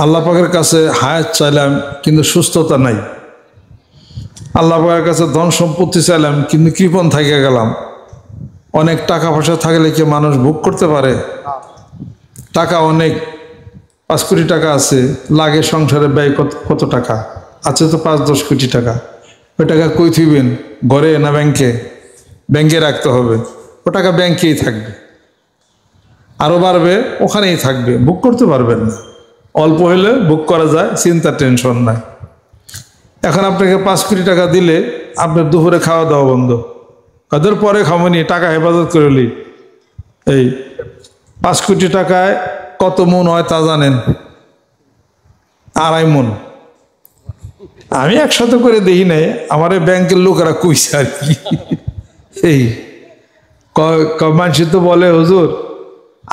আল্লাহ পাকের কাছে হায়াত চাইলাম কিন্তু সুস্থতা নাই, আল্লাহ পাকের কাছে ধন সম্পত্তি চাইলাম কিন্তু কৃপণ থেকে গেলাম। অনেক টাকা পয়সা থাকলে কি মানুষ ভোগ করতে পারে? টাকা অনেক, 5 কোটি টাকা আছে, লাগে সংসারে ব্যয় কত টাকা আছে? তো 5-10 কোটি টাকা। ওই টাকা কই থইবেন? ঘরে না ব্যাংকে? ব্যাংকে রাখতে হবে। ও টাকা ব্যাংকেই থাকবে, আরো বাড়বে, ওখানেই থাকবে, ভোগ করতে পারবেন না। অল্প হলে ভোগ করা যায়, চিন্তা টেনশন নাই। এখন আপনাকে 5 কোটি টাকা দিলে আপনার দুপুরে খাওয়া দাওয়া বন্ধ, কাদের পরে খামনি, টাকা হেফাজত করলি। এই 5 কোটি টাকায় কত মন হয় তা জানেন? 2.5 মন। আমি একসাথে করে দেখি নাই, আমার এই ব্যাংকের লোকেরা কইছে আর কি। এই মানুষ তো বলে হুজুর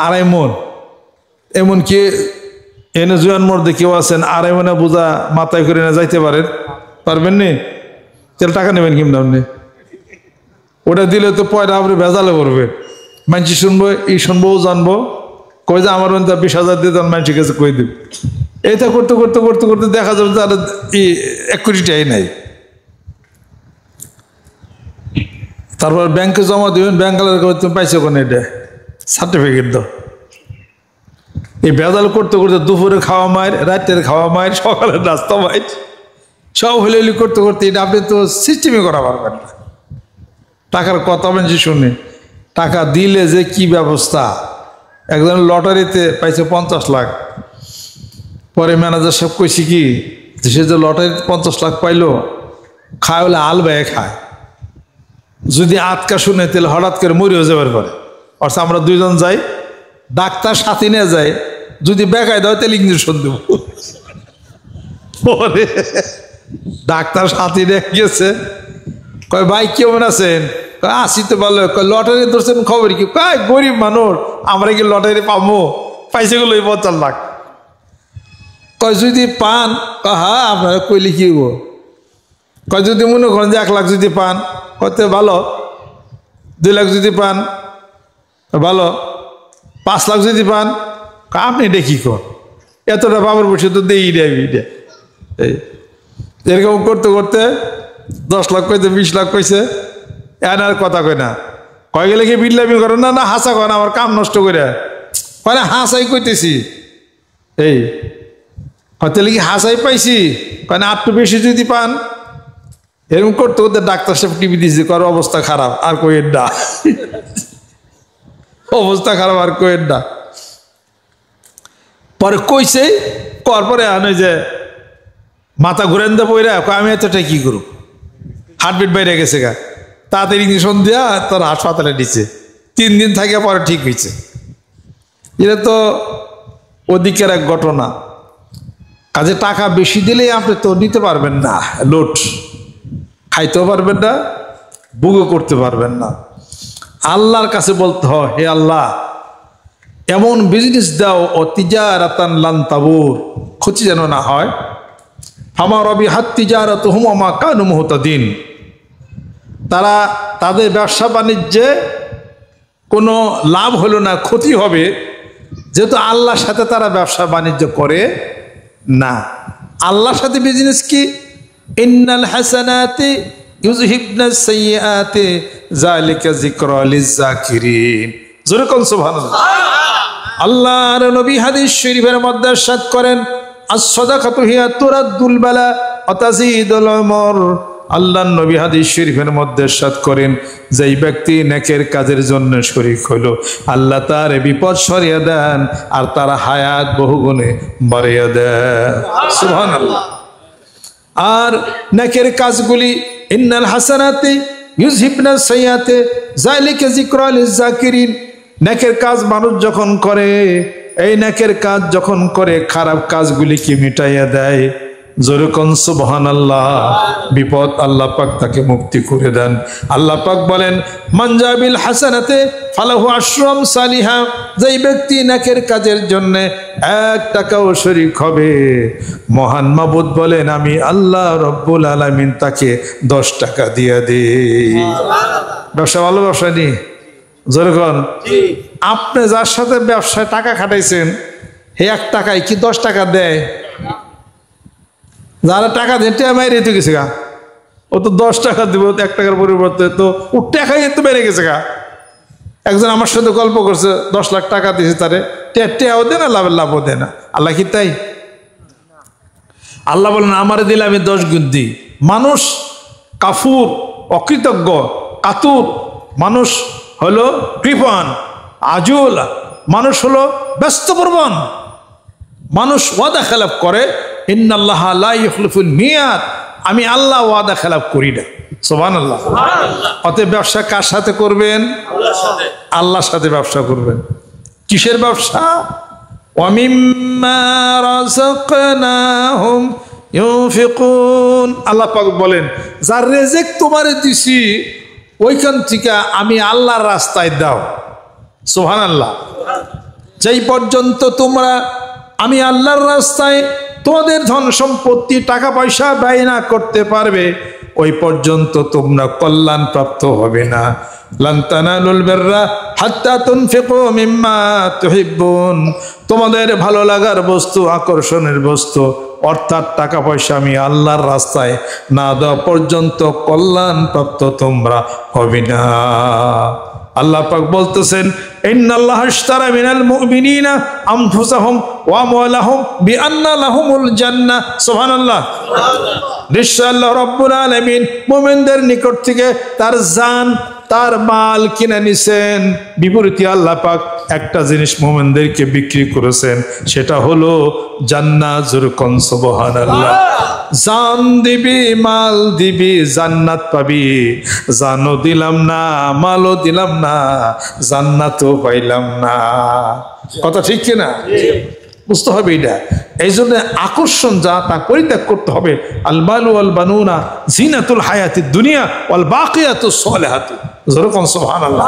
2.5 মন, এমন কি এনে জুয়ান মর্দে কেউ আছেন 2.5 মনে বোঝা মাথায় করে না যাইতে পারবেন নি? তাহলে টাকা নেবেন কিমন আপনি? ওটা দিলে তো পয়লা আপনি ভেজালে পড়বে, মানুষ শুনবো, শুনবো জানবো, কই যে আমার 20,000 দিয়ে তখন মানুষের কাছে কই দেব। এইটা করতে করতে করতে করতে দেখা যাবে তার 1 কোটি টাকাই নাই। তারপর ব্যাংকে জমা দিবেন, ব্যাংকালের তুমি পাইছো কোন এটা সার্টিফিকেট দাও। এই ভেজাল করতে করতে দুপুরে খাওয়া মায়ের, রাতের খাওয়া মায়ের, সকালের নাস্তা মায়ের, সব হইলি করতে করতে এটা আপনি তো সিস্টেমে করা পারবেন না। টাকার কথা বেশি শুনে, টাকা দিলে যে কি ব্যবস্থা। একজন লটারিতে পাইছে 50 লাখ, পরে ম্যানেজার সব কইছি কি সে যে লটারিতে 50 লাখ পাইলো, খায় হলে আল ব্যয় খায়, যদি আটকা শুনে তাহলে হঠাৎ করে মরিও যাবার পরে। অর্থাৎ আমরা 2 জন যাই, ডাক্তার সাথে নিয়ে যায়, যদি বেকায় দেয় তাহলে ইঞ্জেকশন দেব। পরে ডাক্তার সাথে নিয়ে গেছে, কয় ভাই কেমন আছেন? আসি তো ভালো। লটারি ধরছেন খবর কি? কয় গরিব মানুষ, আমরা কি লটারি পাবো? পাইছে গেল 50 লাখ। কয় যদি পান? হ্যাঁ আপনারা কইলে কি গো? কয় যদি মনে করেন যে 1 লাখ যদি পান, কত ভালো। 2 লাখ যদি পান ভালো, 5 লাখ যদি পান আপনি দেখি কর, এতটা বাবার বসে তো দেই এই এরকম করতে করতে 10 লাখ কইতে 20 লাখ কইছে, এন আর কথা কয় না। কয় গেলে কি বিল্লামি করে না? না হাসা কয় না, আমার কাম নষ্ট করে কয় না, হাসাই কইতেছি। এই হয়তো কি হাসাই পাইছি? কয় না, একটু বেশি যদি পান। এরকম করতে করতে ডাক্তার সাহেব টিভি দিয়েছে, কর অবস্থা খারাপ আর কইের না, অবস্থা খারাপ আর কইের না। পরে কইছে, কর পরে আনে যে মাথা ঘুরেন দে বইরা, আমি এতটাই কি করব, হার্টবিট বাইরে গেছে গা, তাড়াতাড়ি ইঞ্জেকশন দিয়া তোর হাসপাতালে দিচ্ছে। 3 দিন থাকে পরে ঠিক হয়েছে। এটা তো ওদিকের এক ঘটনা। কাজে টাকা বেশি দিলেই আপনি তো নিতে পারবেন না, লোট খাইতেও পারবেন না, বুগও করতে পারবেন না। আল্লাহর কাছে বলতে হয়, হে আল্লাহ এমন বিজনেস দাও ও তিজারাতান লান তাবুর, ক্ষতি যেন না হয়। আমার রবি হাত তিজারাতুহুম ওয়া কানু মুহতাদিন, তারা তাদের ব্যবসা বাণিজ্যে কোনো লাভ হলো না, ক্ষতি হবে, যেহেতু আল্লাহর সাথে তারা ব্যবসা বাণিজ্য করে না। আল্লাহর সাথে বিজনেস কি? ইন্নাল হাসানাতি ইউযহিবনাস সাইয়্যাতি যালিকা যিকরা লিয-যাকিরিন। জোরে কোন সুবহানাল্লাহ। আল্লাহর নবী হাদিস শরীফের মধ্যে ইরশাদ করেন, আস-সাদাকাতু হিয়া তুরাদ্দুল বালা ওয়া তাযীদুল উমর। আল্লাহর নবী হাদিস শরীফের মধ্যে ইরশাদ করেন, যেই ব্যক্তি নেকের কাজের জন্য শরীক হলো, আল্লাহ তার বিপদ সরিয়ে দেন আর তার হায়াত বহুগুণে বাড়িয়ে দেন। সুবহানাল্লাহ। আর নেকের কাজগুলি, ইন্নাল হাসানাতি ইউযহিবনাস সাইয়্যাতি যালিকা যিকরা লিয-যাকিরিন, নেকের কাজ মানুষ যখন করে, এই নেকের কাজ যখন করে খারাপ কাজগুলিকে মিটাইয়া দেয়। জোরে কোন সুবহানাল্লাহ। বিপদ আল্লাহ পাক তাকে মুক্তি করে দেন। আল্লাহ পাক বলেন, মান জাবিল হাসানাতে ফালাহু আশরু আমসালিহা, যেই ব্যক্তি নেকের কাজের জন্য 1 টাকাও শরীক হবে, মহান মাবুদ বলেন আমি আল্লাহ রব্বুল আলামিন তাকে 10 টাকা দিয়ে দেই। ব্যবসা ভালো ব্যবসা নেই? জোরে কোন। আপনি যার সাথে ব্যবসায় টাকা খাটাইছেন, হে 1 টাকায় কি 10 টাকা দেয়? যারা টাকা দিয়ে টেয়া মাই রেতে গেছে গা, ও তো 10 টাকা দিব, 1 টাকার পরিবর্তে তো ও টাকাই তো বেড়ে গেছে গা। একজন আমার সাথে গল্প করছে, 10 লাখ টাকা দিয়েছে তারে, টেয়াও দেয় না, লাভও দেয় না। আল্লাহ কি তাই? আল্লাহ বলেন আমারে দিলে আমি 10 গুণ দিই। মানুষ কাফুর, অকৃতজ্ঞ, কাতুর, মানুষ হলো কৃপণ, আজুল, মানুষ হলো ব্যস্তপ্রবণ, মানুষ ওয়াদা খেলাফ করে। ইন্নাল্লাহ লা ইখলিফুল মিয়াদ, আমি আল্লাহ ওয়াদা খেলাফ করি না। সুবহানাল্লাহ। অতএব ব্যবসা কার সাথে করবেন? আল্লাহর সাথে ব্যবসা করবেন। কিসের ব্যবসা? ওয়া মিম্মা রাযাকনাহুম ইউনফিকুন। আল্লাহ পাক বলেন যার রিজিক তোমারে দিছি ওইখান থেকে আমি আল্লাহর রাস্তায় দাও। সুবহানাল্লাহ। যেই পর্যন্ত তোমরা আমি আল্লাহর রাস্তায় তোমাদের ধন সম্পত্তি টাকা পয়সা ব্যয় না করতে পারবে, ওই পর্যন্ত তোমরা কল্যাণ প্রাপ্ত হবে না। লান তানালুল বিররা হাত্তা তুনফিকু মিম্মা তুহিব্বুন। তোমাদের ভালো লাগার বস্তু, আকর্ষণের বস্তু অর্থাৎ টাকা পয়সা আমি আল্লাহর রাস্তায় না দেওয়া পর্যন্ত কল্যাণ প্রাপ্ত তোমরা হবে না। আল্লাহ পাক বলতেছেন ইন্নাল্লাহা ইশতারা মিনাল মুমিনিনা আনফুসাহুম ওয়া আমওয়ালাহুম বিআন্না লাহুমুল জান্নাহ। সুবহানাল্লাহ। নিশ্চয় আল্লাহ রাব্বুল আলামিন মুমিনদের নিকট থেকে তার জান, তার মাল কিনে নিছেন। বিপরীতে আল্লাহ পাক একটা জিনিস মুমিনদেরকে বিক্রি করেছেন, সেটা হলো জান্নাত। যুরকন সুবহানাল্লাহ। জান দিবি, মাল দিবি, জান্নাত পাবি। জানও দিলাম না, মালও দিলাম না, জান্নাতও পাইলাম না। কথা ঠিক কিনা? বুঝতে হবে এটা। এই জন্য আকর্ষণ যা তা পরিত্যাগ করতে হবে। আল মালু ওয়াল বানুনা জিনাতুল হায়াতিদ দুনিয়া ওয়াল বাকিয়াতুস সালিহাতু। যুরকন সুবহানাল্লাহ।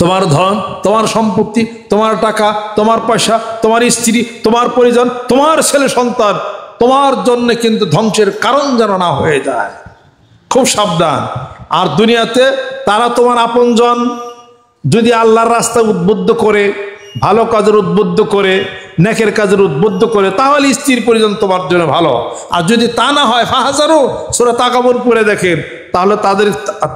তোমার ধন, তোমার সম্পত্তি, তোমার টাকা, তোমার পয়সা, তোমার স্ত্রী, তোমার পরিজন, তোমার ছেলে সন্তান তোমার জন্য কিন্তু ধ্বংসের কারণ যেন না হয়ে যায়। খুব সাবধান। আর দুনিয়াতে তারা তোমার আপনজন, যদি আল্লাহর রাস্তা উদ্বুদ্ধ করে, ভালো কাজের উদ্বুদ্ধ করে, নেকের কাজের উদ্বুদ্ধ করে, তাহলে স্ত্রীর পরিজন তোমার জন্য ভালো। আর যদি তা না হয়, ফাহাজারু সূরা তাকাবুর পড়ে দেখেন, তাহলে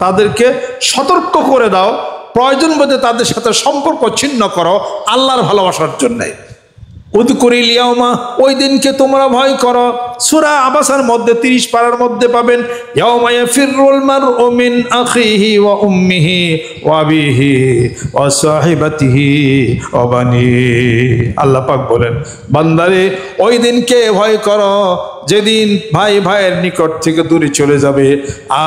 তাদেরকে সতর্ক করে দাও, প্রয়োজন বোধে তাদের সাথে সম্পর্ক ছিন্ন করো আল্লাহর ভালোবাসার জন্য। উযকুরিল ইয়াওমা, ওই দিনকে তোমরা ভয় করো। সূরা আবাসার মধ্যে 30 পারার মধ্যে পাবেন ইয়াওমা ইয়াফিরুল মারউ মিন আখিহি ওয়া উম্মিহি ওয়া আবিহি ওয়া সাহিবাতিহি ওয়া বানিহি। আল্লাহ পাক বলেন বান্দারে ওই দিনকে ভয় করো যেদিন ভাই ভাইয়ের নিকট থেকে দূরে চলে যাবে,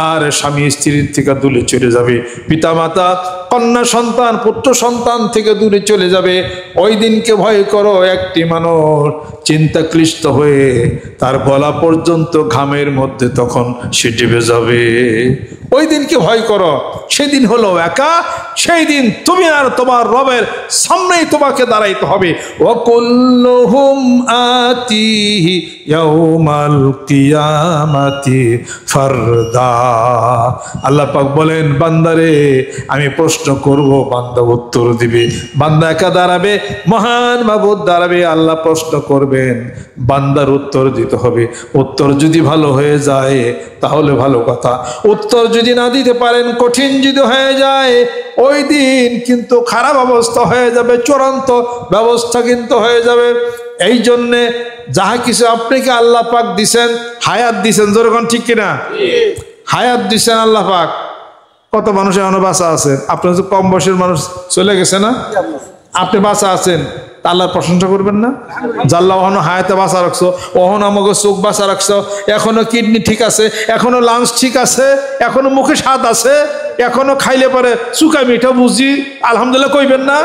আর স্বামী স্ত্রীর থেকে দূরে চলে যাবে, পিতামাতা কন্যা সন্তান পুত্র সন্তান থেকে দূরে চলে যাবে। ওই দিনকে ভয় করো। একটি মানুষ চিন্তাক্লিষ্ট হয়ে তার গলা পর্যন্ত ঘামের মধ্যে তখন সে ডুবে যাবে। ওই দিনকে ভয় করো। সেদিন হলো একা, সেই দিন তুমি আর তোমার রবের সামনেই তোমাকে দাঁড়াইতে হবে। ওয়াকুল্লুহুম আতিহি ইয়াউমাল কিয়ামাতি ফারদা। আল্লাহ পাক বলেন বান্দারে আমি প্রশ্ন করব, বান্দা উত্তর দিবে। বান্দা একা দাঁড়াবে, মহান মাবুদ দাঁড়াবে, আল্লাহ প্রশ্ন করবেন, বান্দার উত্তর দিতে হবে। উত্তর যদি ভালো হয়ে যায় তাহলে ভালো কথা, উত্তর যদি না দিতে পারেন, কঠিন যদি হয়ে যায়, ওই দিন কিন্তু খারাপ অবস্থা হয়ে যাবে, চূড়ান্ত ব্যবস্থা কিন্তু হয়ে যাবে। এই জন্যে যাহা কিছু আপনাকে আল্লাহ পাক দিছেন, হায়াত দিছেন, যেরকম ঠিক কিনা? হায়াত দিছেন আল্লাহ পাক। কত মানুষ এখনো বাঁচা আছেন। আপনার যে কম বয়সের মানুষ চলে গেছে না, আপনি বাঁচা আছেন, আল্লাহর প্রশংসা করবেন না? জাল্লা ওহনো হায়াতে বাঁচা রাখছো, ওহনো আমাকে চোখ বাঁচা রাখছো, এখনো কিডনি ঠিক আছে, এখনো লাংস ঠিক আছে, এখনো মুখে স্বাদ আছে, এখনো খাইলে পরে চুকা মিঠা বুঝি আলহামদুলিল্লাহ কইবেন না?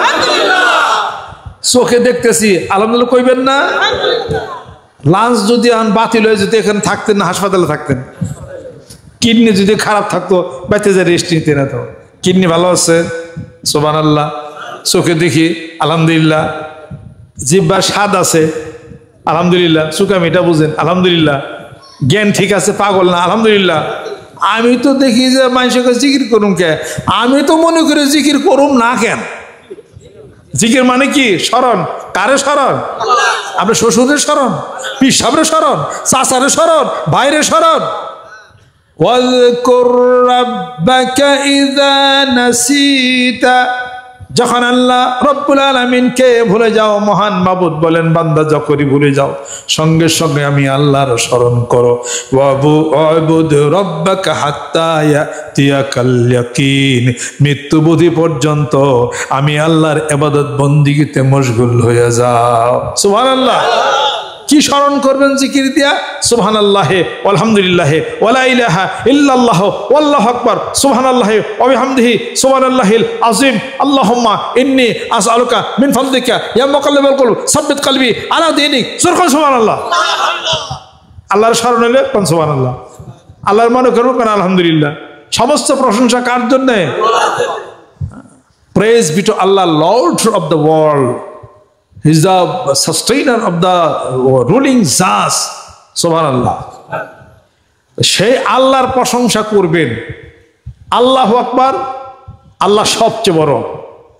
চোখে দেখতেছি আলহামদুলিল্লাহ কইবেন না? লাঞ্চ যদি বাতিল হয়ে যেত এখানে থাকতেন না, হাসপাতালে থাকতেন। কিডনি যদি খারাপ থাকতো বেঁচে যায় রেস্ট নিতে না। তো কিডনি ভালো আছে সুবহানাল্লাহ, চোখে দেখি আলহামদুলিল্লাহ, জিহ্বার স্বাদ আছে আলহামদুলিল্লাহ, চুকা মিঠা বুঝেন আলহামদুলিল্লাহ, জ্ঞান ঠিক আছে, পাগল না আলহামদুলিল্লাহ। আমি তো দেখি যে মানুষকে জিকির করুম কে, আমি তো মনে করি জিকির করুম না কেন। জিকির মানে কি? স্মরণ। কারে স্মরণ? আপনার শ্বশুরের স্মরণ, পিসাবের স্মরণ, চাচারের স্মরণ, ভাইয়ের স্মরণ। ওয়াযকুর রাব্বাকা ইযা নাসিতা, যখন আল্লাহ রব্বুল আলামিনকে ভুলে যাও, মহান মাবুদ বলেন বান্দা যখনই ভুলে যাও সঙ্গে সঙ্গে আমি আল্লাহর স্মরণ করো। ওয়াবুদ রব্বাকা হাত্তা ইয়াতিয়াকাল ইয়াকিন, মৃত্যু বুঝি পর্যন্ত আমি আল্লাহর ইবাদত বন্দেগীতে মশগুল হয়ে যাও। সুবহানাল্লাহ। কি স্মরণ করবেন জিকির দিয়া? সুবহানাল্লাহি আলহামদুলিল্লাহি ওয়ালা ইলাহা ইল্লাল্লাহ ওয়াল্লাহু আকবার সুবহানাল্লাহি ওয়া বিহামদিহি সুবহানাল্লাহিল আযীম আল্লাহুম্মা ইন্নী আসআলুকা মিন ফাদলিকা ইয়া মুকাল্লিবাল কুলুব সাব্বিত কলবি আলা দীনিক। সুবহানাল্লাহ। আল্লাহর স্মরণ হলে কোন সুবহানাল্লাহ, আল্লাহর মনে করুন কোন আলহামদুলিল্লাহ। সমস্ত প্রশংসা কার জন্য? Praise be to Allah, lord of the world. He is the sustainer of the ruling Zas. Subhanallah. সেই আল্লাহর প্রশংসা করবেন। আল্লাহু আকবার, আল্লাহ সবচেয়ে বড়।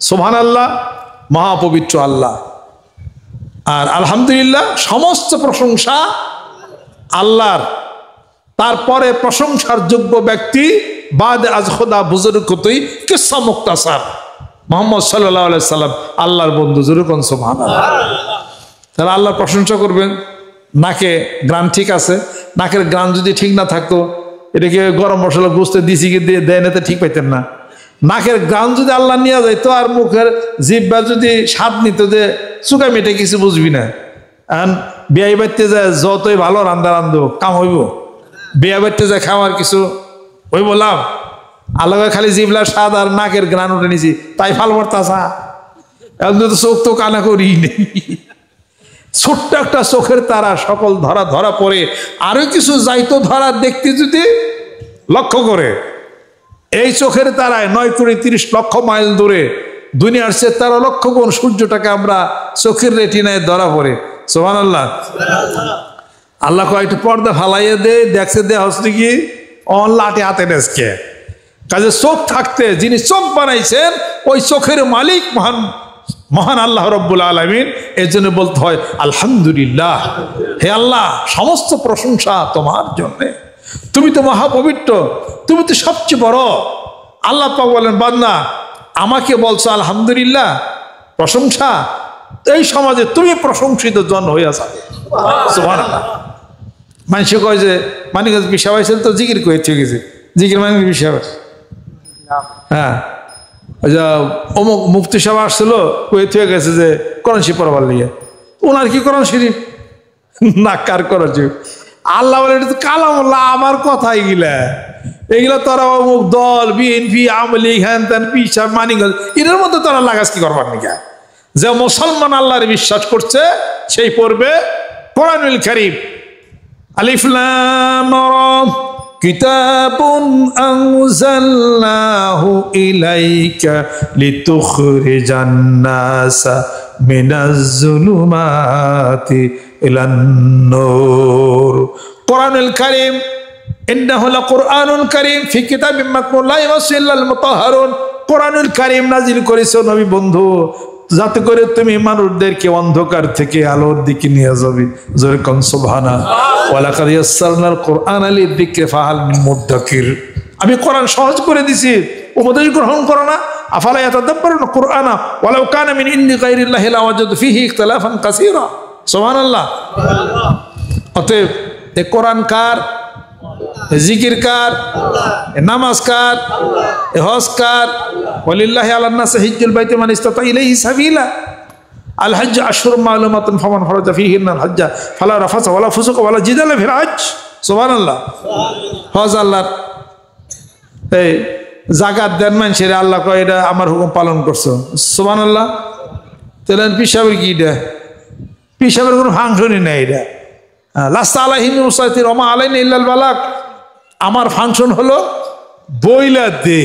সুবহানাল্লাহ, মহাপবিত্র আল্লাহ। আর আলহামদুলিল্লাহ, সমস্ত প্রশংসা আল্লাহর। তারপরে প্রশংসার যোগ্য ব্যক্তি বাদে আজ খোদা বুজুর্গতই কিসসা মুক্তাসার মোহাম্মদ সাল্লাল্লাহু আলাইহি সাল্লাম, আল্লাহর বন্ধু। যেরকম সুবহানাল্লাহ। তাহলে আল্লাহর প্রশংসা করবেন। নাকে গ্রান ঠিক আছে, নাকের গ্রান যদি ঠিক না থাকতো, এটাকে গরম মশলা গুছতে দিছি কি দিয়ে দেয় না, ঠিক পাইতেন না। নাকের গ্রান যদি আল্লাহ নিয়ে যাইতো, আর মুখের জিহ্বা যদি স্বাদ নিত, যে চুকা মেটে কিছু বুঝবি না। এখন বিয়াই বাড়তে যায় যতই ভালো রান্দা রান্ধব, কাম হইব। বিয়া বাড়তে যায় খাওয়ার কিছু ওই বললাম, আল্লাহ খালি জিবলার স্বাদ আর নাকের গ্রান উঠে নিছি, তাই ফাল পড়তাছা। এখন তো চোখ তো কানা করি নেই। ছোট্ট একটা চোখের তারা সকল ধরা ধরা পড়ে, আরো কিছু যাইতো ধরা দেখতে যদি লক্ষ্য করে। এই চোখের তারায় 9,30,00,000 মাইল দূরে দুনিয়ার চেয়ে 13 লক্ষ গুণ সূর্যটাকে আমরা চোখের রেটিনায় ধরা পড়ে। সুবহানাল্লাহ। আল্লাহ কয়েকটা পর্দা ফালাইয়া দে, দেখছে দে হচ্ছে কি অন লাঠি হাতে নেসকে। কাজে চোখ থাকতে যিনি চোখ বানাইছেন, ওই চোখের মালিক মহান মহান আল্লাহ রব্বুল আলামিন। এর জন্য বলতে হয় আলহামদুলিল্লাহ। হে আল্লাহ, সমস্ত প্রশংসা তোমার জন্য। তুমি তো মহাপবিত্র, তুমি তো সবচেয়ে বড়। আল্লাহ পাক বলেন, বান্দা আমাকে বলছো আলহামদুলিল্লাহ, প্রশংসা। এই সমাজে তুমি প্রশংসিত জন হইয়া যাবে। সুবহানাল্লাহ। মানুষ কয় যে মানে পিসাব আইসেন তো জিকির করে ঠিক আছে, জিকির মানে পিসাব। হ্যাঁ, অমুক মুফতি সাহেব আসছিল, কয়ে থেকে গেছে যে কোরআন শরীফ পড়াবার লিগে। ওনার কি কোরআন শরীফ না, কার কোরআন শরীফ? আল্লাহ বলে এটা তো কালামুল্লাহ, আমার কথা এগুলা। এগুলা তোরা অমুক দল, বিএনপি, আওয়ামী লীগ, হ্যান ত্যান, পিসাব, মানিগঞ্জ, এটার মধ্যে তোরা লাগাস কি করবার নিকা? যে মুসলমান আল্লাহর বিশ্বাস করছে সেই পড়বে কোরআনুল কারীম। আলিফ লাম রা কিতাবুন আনজালনাহু ইলাইকা লিতুখরিজান নাসা মিনাজ যুলুমাতি ইলান নূর। কোরআনুল কারীম ইন্নাহু লাকুরআনুল কারীম ফি কিতাবিম মাকনুন লা ইয়ামাসসুহু ইল্লাল মুতাহহারুন। কোরআনুল কারীম নাজিল করেছো নবী বন্ধু, যাতে করে তুমি মানুষদেরকে অন্ধকার থেকে আলোর দিকে নিয়ে যাবে। যেরকম সুবহানাল্লাহ। ওয়ালাকাদ ইয়াসসারনাল কুরআনা লিযিকরি ফাহাল মিন মুদ্দাকির। আমি কোরআন সহজ করে দিছি, উপদেশ গ্রহণ করো না। আফালা ইয়াতাদাব্বারুনা কুরআনা ওয়ালাউ কানা মিন ইন্দি গায়রিল্লাহি লাওয়াজাদু ফীহি ইখতিলাফান কাসীরা। সুবহানাল্লাহ। অতএব এ কোরআন কার, জিকির কার, নামাজ কার, হজ কার? ওয়ালিল্লাহি আলান নাসি হিজ্জুল বাইতি মান ইসতাতা ইলাইহি সাবিলা। আল হজ্জ আশহুরুম মালুমাতুন ফামান ফারাজা ফীহিন্নাল হজ্জ ফালা রাফাসা ওয়ালা ফুসুকা ওয়ালা জিদালা ফিল হজ্জ। সুবহানাল্লাহ। হজ আল্লাহর। এই যাকাত দেন মানুষের, আল্লাহ কয় এটা আমার হুকুম পালন করছো। সুবহানাল্লাহ। তাহলে পিসাবের কি এটা? পিসাবের কোনো ফাংশনই নেই এটা। লাস্তা আলাইহিম মুসাইতির ওমা আলাইনা ইল্লাল বালাগ। আমার ফাংশন হলো বইলা দে,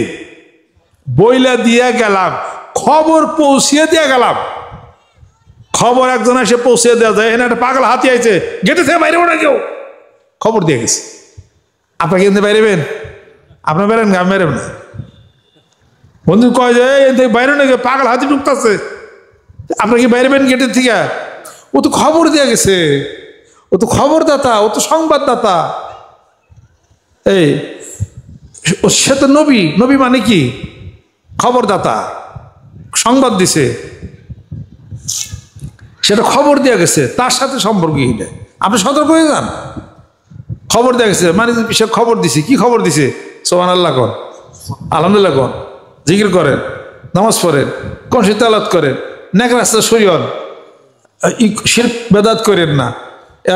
বইলা দিয়া গেলাম, খবর পৌঁছিয়ে দিয়া গেলাম। খবর একজন এসে পৌঁছে দেওয়া যায়, এখানে একটা পাগল হাতি আইছে, গেটে থেকে বাইরে না কেউ, খবর দিয়ে গেছে। আপনাকে কিন্তু বাইরেবেন? আপনার বেরেন না, আমি বেরেন না। বন্ধু কয় যে বাইরে না, পাগল হাতি ঢুকতেছে, আপনার কি বাইরেবেন গেটের থেকে? ও তো খবর দিয়ে গেছে, ও তো খবরদাতা, ও তো সংবাদদাতা। এই সে তো নবী, নবী মানে কি? খবরদাতা, সংবাদ দিছে, সেটা খবর দিয়ে গেছে, তার সাথে সম্পর্কহীন। আপনি সতর্ক হয়ে যান। খবর দিয়ে গেছে মানে সে খবর দিছে। কি খবর দিছে? সুবহানাল্লাহ কন, আলহামদুলিল্লাহ কন, জিকির করেন, নামাজ পড়েন, কোন সে তেলাওয়াত করেন, নেক রাস্তা সরিয়ন, শিরক বেদাত করেন না,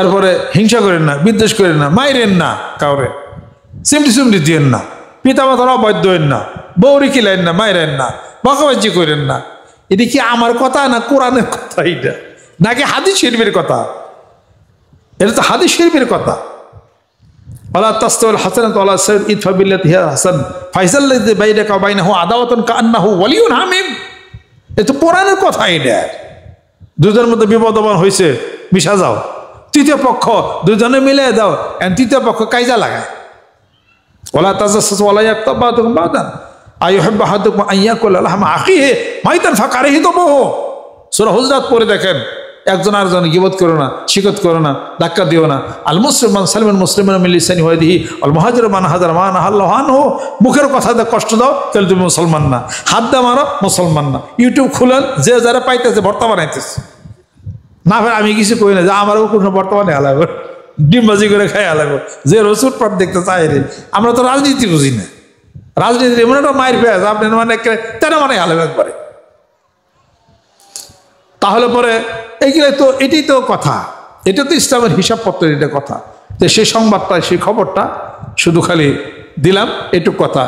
এরপরে হিংসা করেন না, বিদ্বেষ করেন না, মাইরেন না, কাউরে চিমটি দিয়েন না, পিতা মাতার অবাধ্য হইন না, বৌরি কিলাইন না, মাইরেন না, বকাবাজি করেন না। এটা কি আমার কথা না কোরআনের কথা? এটা নাকি হাদিস শরীফের কথা? এটা তো হাদিস শরীফের কথা। ওয়ালা তাস্তাউল হাসানাতু ওয়ালা সাইয়্যিদ ইদফা বিল্লাতি হিয়া আহসান ফাইসাল্লাযী বাইনাকা ওয়া বাইনাহু আদাওয়াতুন কাআন্নাহু ওয়ালিয়্যুন হামীম। এটা কোরআনের কথা। এটা দুজনের মধ্যে বিবাদমান হয়েছে, মিশা যাও, তৃতীয় পক্ষ দুজনে মিলে দাও, তৃতীয় পক্ষ কাইজা লাগায়। ওয়ালা তাজাসসাসু ওয়ালা ইয়াগতাব বা'দুকুম বা'দান আইয়ুহিব্বু আহাদুকুম আন ইয়াকুলা লাহমা আখিহি মাইতান ফাকারিহতুমুহু। সূরা হুজরাত পড়ে দেখেন, একজন আরেকজনের গীবত করো না, শিকত করো না, ধাক্কা দিও না। আল মুসলিম মান সালিমাল মুসলিমুনা মিন লিসানিহি ওয়া ইয়াদিহি ওয়াল মুহাজিরু মান হাজারা মা নাহাল্লাহু আনহু। মুখের কথাতে কষ্ট দাও তাহলে তুমি মুসলমান না, হাত দা মারো মুসলমান না। ইউটিউব খুলেন, যে যারা পাইতেছে ভর্তা বানাইতেছে। না ভাই আমি কিছু কই না, যে আমারও কোনো বর্তমানে হালাবো, ডিমবাজি করে খাই হালাবো, যে রসুর পথ দেখতে চাই রে। আমরা তো রাজনীতি বুঝি না, রাজনীতির এমন একটা মায়ের পেঁয়াজ আপনি মানে তেনা মানে হালাবো একবারে। তাহলে পরে এইগুলো তো, এটাই তো কথা, এটা তো ইসলামের হিসাবপত্রের এটা কথা। যে সেই সংবাদটা, সেই খবরটা শুধু খালি দিলাম, এটুক কথা।